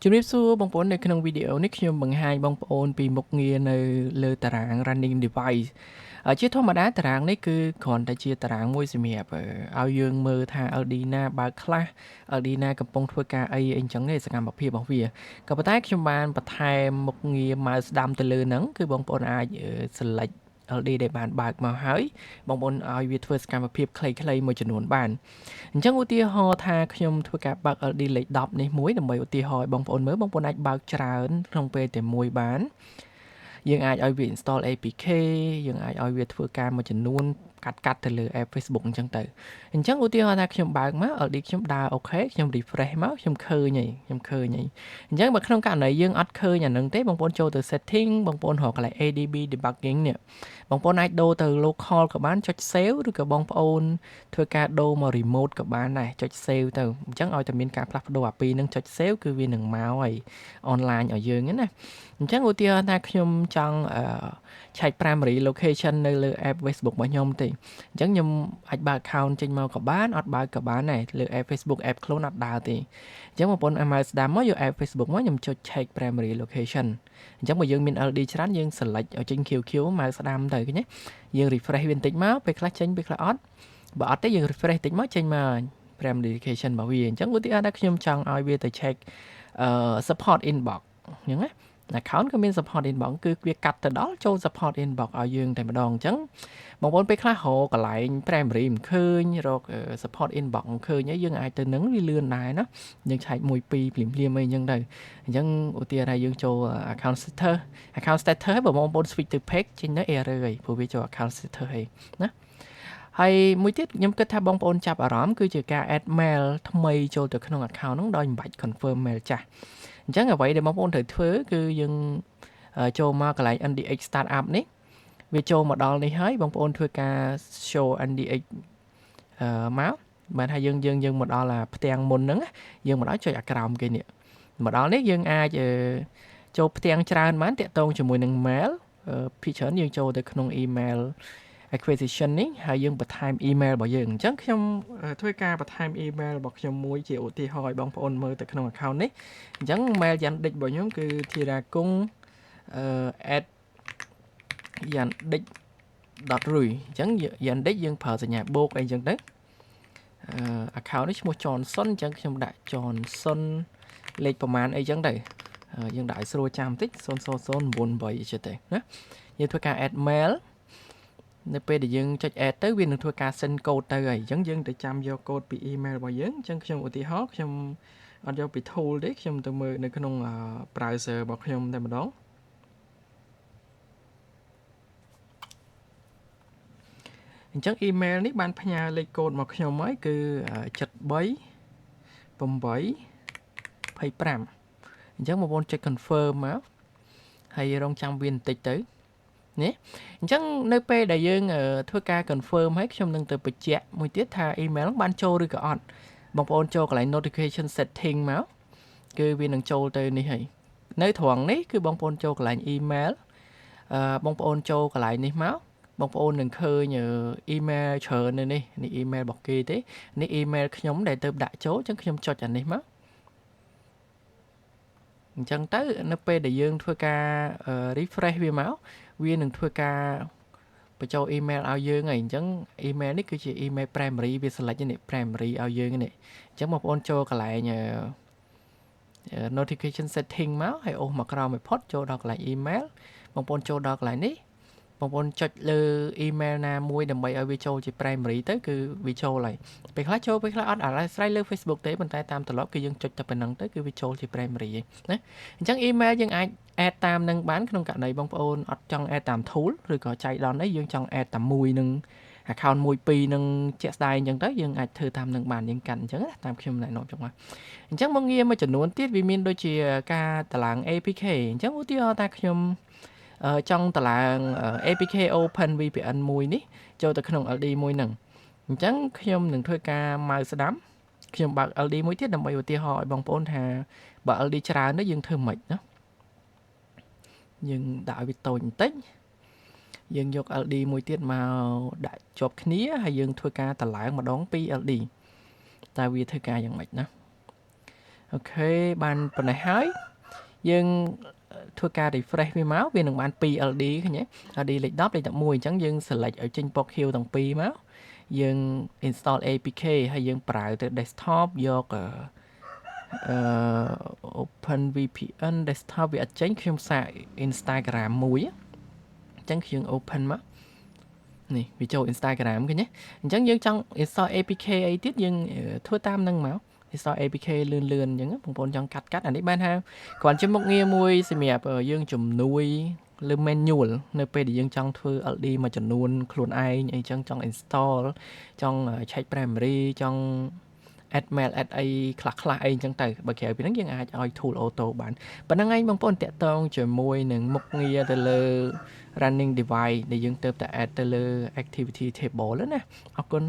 ជំរាបសួរបងប្អូននៅក្នុងវីដេអូនេះខ្ញុំបង្ហាញបងប្អូនពីមុខងារនៅលើតារាង running device ជាធម្មតាតារាងនេះគឺគ្រាន់តែជាតារាងមួយសម្រាប់ឲ្យយើងមើលថា LD ណាបើកខ្លះ LD ណាកំពុងធ្វើការអីអញ្ចឹងទេសកម្មភាពរបស់វាក៏ប៉ុន្តែខ្ញុំបានបន្ថែមមុខងារ mouse ស្ដាំទៅលើហ្នឹងគឺបងប្អូនអាច select LD ដែលបានបើកមកហើយបងប្អូនឲ្យវាធ្វើសកម្មភាពខ្លីៗមួយចំនួនបានអញ្ចឹងឧទាហរណ៍ថាខ្ញុំធ្វើការបើក LD លេខ10នេះមួយដើម្បីឧទាហរណ៍ឲ្យបងប្អូនមើលបងប្អូនអាចបើកច្រើនក្នុងពេលតែមួយបានយើងអាចឲ្យវា install APK យើងអាចឲ្យវាធ្វើការមួយចំនួនកាត់ទៅលើ app Facebook អញ្ចឹងទៅអញ្ចឹងឧទាហរណ៍ថាខ្ញុំបើកមក LD ខ្ញុំដើរអូខេខ្ញុំ refresh មកខ្ញុំឃើញហើយអញ្ចឹងបើក្នុងករណីយើងអត់ឃើញអានឹងទេបងប្អូនចូលទៅ setting បងប្អូនរកកន្លែង ADB debugging នេះបងប្អូនអាចដូរទៅ local ក៏បានចុច save ឬក៏បងប្អូនធ្វើការដូរមក remote ក៏បានដែរចុច save ទៅអញ្ចឹងឲ្យតែមានការផ្លាស់ប្ដូរអាពីរនឹងចុច save គឺវានឹងមកហើយ online ឲ្យយើងណាអញ្ចឹងឧទាហរណ៍ថាខ្ញុំចង់ឆែក primary location នៅលើ app Facebook របស់ខ្ញុំទេអញ្ចឹងខ្ញុំអាចបើក account ចេញមកក៏បានអត់បើកក៏បានដែរលើ app Facebook app ខ្លួនអត់ដើរទេអញ្ចឹងបងប្អូនឲ្យ mouse ស្ដាំមកយក app Facebook មកខ្ញុំចុច check primary location អញ្ចឹងបើយើងមាន LD ច្រើនយើង select ឲ្យចេញ QQ មកស្ដាំទៅឃើញទេយើង refresh វាបន្តិចមកពេលខ្លះចេញពេលខ្លះអត់បើអត់ទេយើង refresh បន្តិចមកចេញមក primary location របស់វាអញ្ចឹងឧទាហរណ៍ថាខ្ញុំចង់ឲ្យវាទៅ check support inbox អញ្ចឹងណា account ក៏មាន support inbox គឺវាកាត់ទៅដល់ចូល support inbox ឲ្យយើងតែម្ដងអញ្ចឹងបងប្អូនពេលខ្លះរកកន្លែង primary មិនឃើញរក support inbox មិនឃើញហើយយើងអាចទៅនឹងវាលឿនដែរណាយើងឆែក1 2ភ្លាមៗអីអញ្ចឹងទៅអញ្ចឹងឧទាហរណ៍ថាយើងចូល account status ហើយបើបងប្អូន switch ទៅ page ចេញទៅ error ហើយព្រោះវាចូល account status ហើយណាហើយមួយទៀតខ្ញុំគិតថាបងប្អូនចាប់អារម្មណ៍គឺជាការ add mail ថ្មីចូលទៅក្នុង account ហ្នឹងដោយមិនបាច់ confirm mail ចាស់អញ្ចឹងអ្វីដែលបងប្អូនត្រូវធ្វើគឺយើងចូលមកកន្លែង NDX startup នេះវាចូលមកដល់នេះហើយបងប្អូនធ្វើការ show NDX មកបានថាយើងមកដល់ផ្ទាំងមុនហ្នឹងយើងមកដល់ចុចអាក្រោមគេនេះមកដល់នេះយើងអាចចូលផ្ទាំងច្រើនបានតាក់ទងជាមួយនឹង mail ភាគច្រើនយើងចូលទៅក្នុង email acquisition នេះហើយយើងបន្ថែម email របស់យើងអញ្ចឹងខ្ញុំធ្វើការបន្ថែម email របស់ខ្ញុំមួយជាឧទាហរណ៍ឲ្យបងប្អូនមើលទៅក្នុង account នេះអញ្ចឹង mail Yandex របស់ខ្ញុំគឺ thierakung@yandex.ru អញ្ចឹង Yandex យើងប្រើសញ្ញាបូកអីអញ្ចឹងទៅaccount នេះឈ្មោះ Johnson អញ្ចឹងខ្ញុំដាក់ Johnson លេខប្រមាណអីអញ្ចឹងទៅយើងដាក់ឲ្យស្រួលចាំបន្តិច00098អីចឹងទៅណាយើងធ្វើការ add mail នៅពេលដែលយើងចុច add ទៅវានឹងធ្វើការ send code ទៅហើយអញ្ចឹងយើងទៅចាំយក code ពី email របស់យើងអញ្ចឹងខ្ញុំឧទាហរណ៍ខ្ញុំអត់យកពី tool ទេខ្ញុំទៅមើលនៅក្នុង browser របស់ខ្ញុំតែម្ដងអញ្ចឹង email នេះបានផ្ញើលេខ code មកខ្ញុំហើយគឺ73 8 25អញ្ចឹងបងប្អូនចុច confirm មកហើយរងចាំវាបន្តិចទៅនេះអញ្ចឹងនៅពេលដែលយើងធ្វើការ confirm ហើយខ្ញុំនឹងទៅបញ្ជាក់មួយទៀតថា email បានចូលឬក៏អត់បងប្អូនចូលកន្លែង notification setting មកគឺវានឹងចូលទៅនេះហើយនៅត្រង់នេះគឺបងប្អូនចូលកន្លែង email បងប្អូនចូលកន្លែងនេះមកបងប្អូននឹងឃើញ email ច្រើននៅនេះ email របស់គេទេនេះ email ខ្ញុំដែលទៅដាក់ចូលអញ្ចឹងខ្ញុំចុចអានេះមកអញ្ចឹងទៅនៅពេលដែលយើងធ្វើការ refresh វាមកវានឹងធ្វើការបញ្ចូល email ឲ្យយើងហើយអញ្ចឹង email នេះគឺជា email primary វា select នេះ primary ឲ្យយើងនេះអញ្ចឹងបងប្អូនចូលកន្លែងnotification setting មកហើយអូសមកក្រោមឲ្យផុតចូលដល់កន្លែង email បងប្អូនចូលដល់កន្លែងនេះបងប្អូនចុចលើ email ណាមួយដើម្បីឲ្យវាចូលជា primary ទៅគឺវាចូលហើយពេលខ្លះចូលពេលខ្លះអត់អាស្រ័យលើ Facebook ទេប៉ុន្តែតាមត្រឡប់គឺយើងចុចតែប៉ុណ្្នឹងទៅគឺវាចូលជា primary ណាអញ្ចឹង email យើងអាច add តាមនឹងបានក្នុងករណីបងប្អូនអត់ចង់ add តាម tool ឬក៏ចៃដន្យអីយើងចង់ add តាមមួយនឹង account 1 2នឹងជាក់ស្ដែងអញ្ចឹងទៅយើងអាចធ្វើតាមនឹងបានយើងកាន់អញ្ចឹងតាមខ្ញុំណែនាំចុងមកអញ្ចឹងមកងារមួយចំនួនទៀតវាមានដូចជាការតឡើង APK អញ្ចឹងឧទាហរណ៍ថាខ្ញុំចង់តឡើង APK Open VPN មួយនេះចូលទៅក្នុង LD មួយហ្នឹងអញ្ចឹងខ្ញុំនឹងធ្វើការ mouse ស្ដាំខ្ញុំបើក LD មួយទៀតដើម្បីឧទាហរណ៍ឲ្យបងប្អូនថាបើ LD ច្រើនទៅយើងធ្វើម៉េចណាយើងដាក់ឲ្យវាតូចបន្តិចយើងយក LD មួយទៀតមកដាក់ជាប់គ្នាហើយយើងធ្វើការតឡើងម្ដងពី LD តើវាធ្វើការយ៉ាងម៉េចណា អូខេបានប៉ុណ្ណេះហើយយើងធ្វើការ refresh វាមកវានឹងបាន 2LD ឃើញទេ LD លេខ10លេខ11អញ្ចឹងយើង select ឲ្យចេញពណ៌ខៀវទាំងពីរមកយើង install APK ហើយយើងប្រើទៅ desktop យកopen VPN desktop វាអត់ចេញខ្ញុំសាក Instagram មួយអញ្ចឹងខ្ញុំ open មកនេះវាចូល Instagram ឃើញទេអញ្ចឹងយើងចង់ install APK អីទៀតយើងធ្វើតាមនឹងមក install APK លឿនអញ្ចឹងបងប្អូនចង់កាត់អានេះបានថាគ្រាន់ជាមុខងារមួយសម្រាប់យើងជំនួយលើ manual នៅពេលដែលយើងចង់ធ្វើ LD មួយចំនួនខ្លួនឯងអីចឹងចង់ install ចង់ check primary ចង់ add mail add អីខ្លះអីចឹងទៅបើក្រៅពីហ្នឹងយើងអាចឲ្យ tool auto បានប៉ុណ្្នឹងឯងបងប្អូនតាក់ទងជាមួយនឹងមុខងារទៅលើ running device ដែលយើងទៅតែ add ទៅលើ activity table ណាអរគុណ